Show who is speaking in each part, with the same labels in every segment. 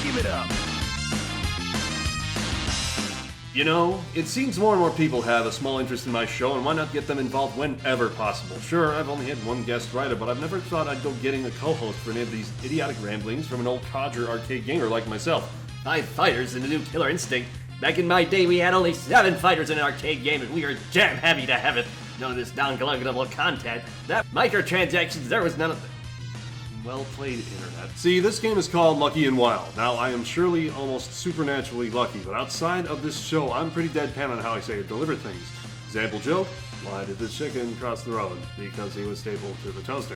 Speaker 1: Give it up.
Speaker 2: You know, it seems more and more people have a small interest in my show, and why not get them involved whenever possible? Sure, I've only had one guest writer, but I've never thought I'd go getting a co-host for any of these idiotic ramblings from an old codger arcade gamer like myself.
Speaker 1: 5 fighters in the new Killer Instinct. Back in my day, we had only 7 fighters in an arcade game, and we were damn happy to have it. None of this non-collectible content. That microtransactions, there was none of it.
Speaker 2: Well played, Internet. See, this game is called Lucky and Wild. Now, I am surely almost supernaturally lucky, but outside of this show, I'm pretty deadpan on how I say or deliver things. Example joke, why did the chicken cross the road? Because he was stapled to the toaster.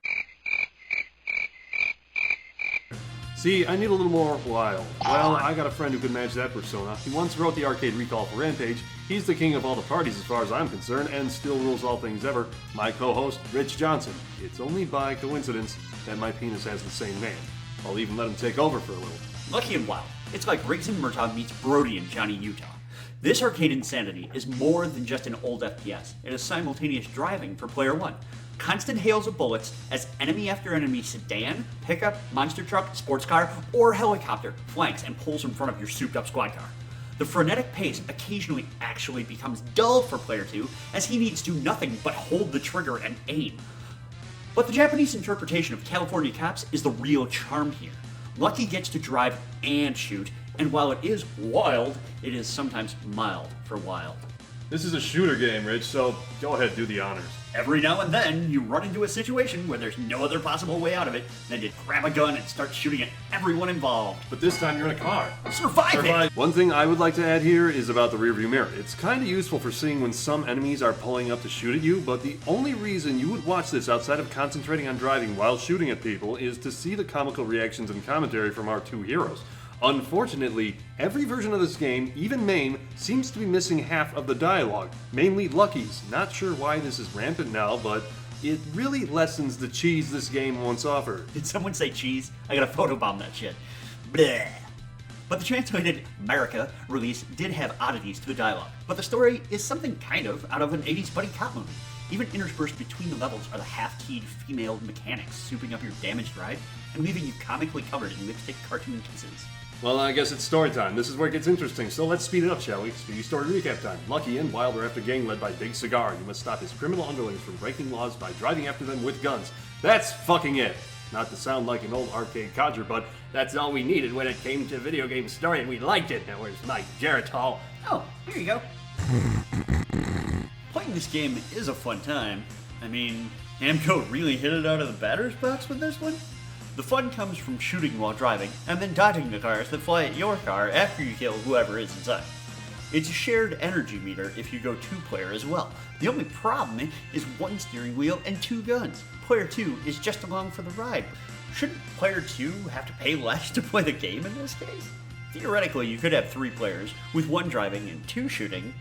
Speaker 2: See, I need a little more wild. Well, I got a friend who could match that persona. He once wrote the arcade recall for Rampage. He's the king of all the parties as far as I'm concerned, and still rules all things ever. My co-host, Rich Johnson. It's only by coincidence that my penis has the same name. I'll even let him take over for a little.
Speaker 3: Lucky and Wild. It's like Riggs and Murtaugh meets Brody and Johnny Utah. This arcade insanity is more than just an old FPS. It is simultaneous driving for player 1. Constant hails of bullets as enemy after enemy sedan, pickup, monster truck, sports car, or helicopter flanks and pulls in front of your souped up squad car. The frenetic pace occasionally actually becomes dull for player 2 as he needs to do nothing but hold the trigger and aim. But the Japanese interpretation of California Cops is the real charm here. Lucky gets to drive and shoot, and while it is wild, it is sometimes mild for wild.
Speaker 2: This is a shooter game, Rich, so go ahead, do the honors.
Speaker 3: Every now and then, you run into a situation where there's no other possible way out of it than to grab a gun and start shooting at everyone involved.
Speaker 2: But this time you're in a car.
Speaker 3: Survive!
Speaker 2: One thing I would like to add here is about the rearview mirror. It's kind of useful for seeing when some enemies are pulling up to shoot at you, but the only reason you would watch this outside of concentrating on driving while shooting at people is to see the comical reactions and commentary from our two heroes. Unfortunately, every version of this game, even MAME, seems to be missing half of the dialogue, mainly Lucky's. Not sure why this is rampant now, but it really lessens the cheese this game once offered.
Speaker 3: Did someone say cheese? I gotta photobomb that shit. Bleh. But the translated America release did have oddities to the dialogue, but the story is something kind of out of an 80s buddy cop movie. Even interspersed between the levels are the half-keyed female mechanics souping up your damaged ride and leaving you comically covered in lipstick cartoon kisses.
Speaker 2: Well, I guess it's story time. This is where it gets interesting, so let's speed it up, shall we? Speedy story recap time. Lucky and Wild are after a gang led by Big Cigar. You must stop his criminal underlings from breaking laws by driving after them with guns. That's fucking it! Not to sound like an old arcade codger, but
Speaker 1: That's all we needed when it came to video game story, and we liked it. Now where's Mike Geritol?
Speaker 3: Oh, here you go. Playing this game is a fun time. I mean, Namco really hit it out of the batter's box with this one. The fun comes from shooting while driving, and then dodging the cars that fly at your car after you kill whoever is inside. It's a shared energy meter if you go 2-player as well. The only problem is 1 steering wheel and 2 guns. Player 2 is just along for the ride. Shouldn't player 2 have to pay less to play the game in this case? Theoretically, you could have 3 players, with 1 driving and 2 shooting.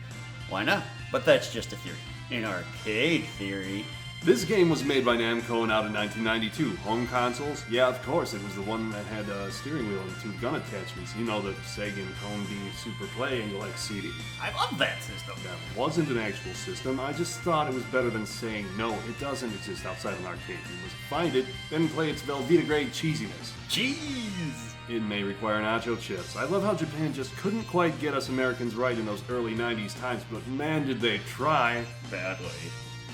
Speaker 3: Why not? But that's just a theory. In arcade theory,
Speaker 2: this game was made by Namco and out in 1992. Home consoles? Yeah, of course, it was the one that had a steering wheel and 2 gun attachments. You know, the Sega and Cone B Super Play and like CD.
Speaker 3: I love that system.
Speaker 2: That wasn't an actual system. I just thought it was better than saying, no, it doesn't exist outside an arcade. You must find it, then play its Velveeta grade cheesiness.
Speaker 3: Cheese!
Speaker 2: It may require nacho chips. I love how Japan just couldn't quite get us Americans right in those early 90s times, but man, did they try.
Speaker 3: Badly.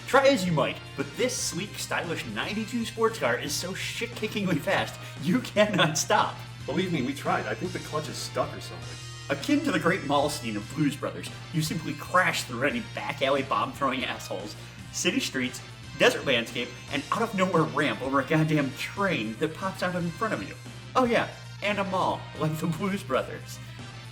Speaker 3: Try as you might, but this sleek, stylish 92 sports car is so shit-kickingly fast, you cannot stop.
Speaker 2: Believe me, we tried. I think the clutch is stuck or something.
Speaker 3: Akin to the great mall scene of Blues Brothers, you simply crash through any back alley bomb-throwing assholes, city streets, desert landscape, and out-of-nowhere ramp over a goddamn train that pops out in front of you. Oh yeah, and a mall, like the Blues Brothers.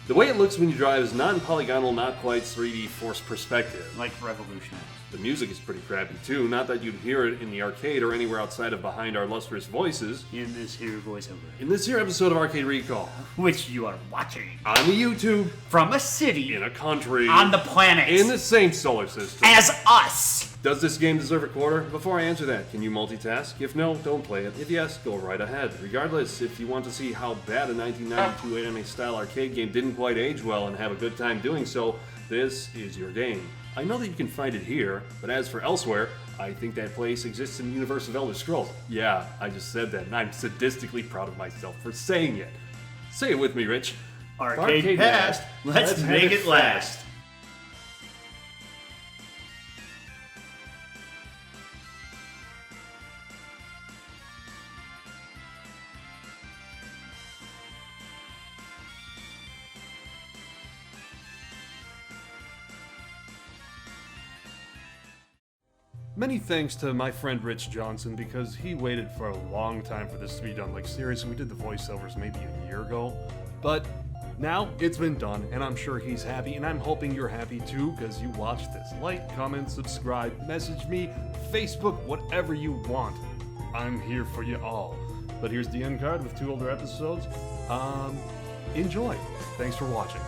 Speaker 2: The way it looks when you drive is non-polygonal, not quite 3D forced perspective.
Speaker 3: Like Revolution X.
Speaker 2: The music is pretty crappy too, not that you'd hear it in the arcade or anywhere outside of behind our lustrous voices.
Speaker 3: In this here voiceover.
Speaker 2: In this here episode of Arcade Recall,
Speaker 3: Which you are watching.
Speaker 2: on the YouTube,
Speaker 3: From a city.
Speaker 2: in a country,
Speaker 3: On the planet.
Speaker 2: in the same solar system.
Speaker 3: As us.
Speaker 2: Does this game deserve a quarter? Before I answer that, can you multitask? If no, don't play it. If yes, go right ahead. Regardless, if you want to see how bad a 1992 anime-style arcade game didn't quite age well and have a good time doing so, this is your game. I know that you can find it here, but as for elsewhere, I think that place exists in the universe of Elder Scrolls. Yeah, I just said that, and I'm sadistically proud of myself for saying it. Say it with me, Rich.
Speaker 3: Arcade past. Let's make it last.
Speaker 2: Many thanks to my friend Rich Johnson because he waited for a long time for this to be done. Like, seriously, we did the voiceovers maybe a year ago. But now it's been done, and I'm sure he's happy, and I'm hoping you're happy too because you watched this. Like, comment, subscribe, message me, Facebook, whatever you want. I'm here for you all. But here's the end card with 2 older episodes. Enjoy. Thanks for watching.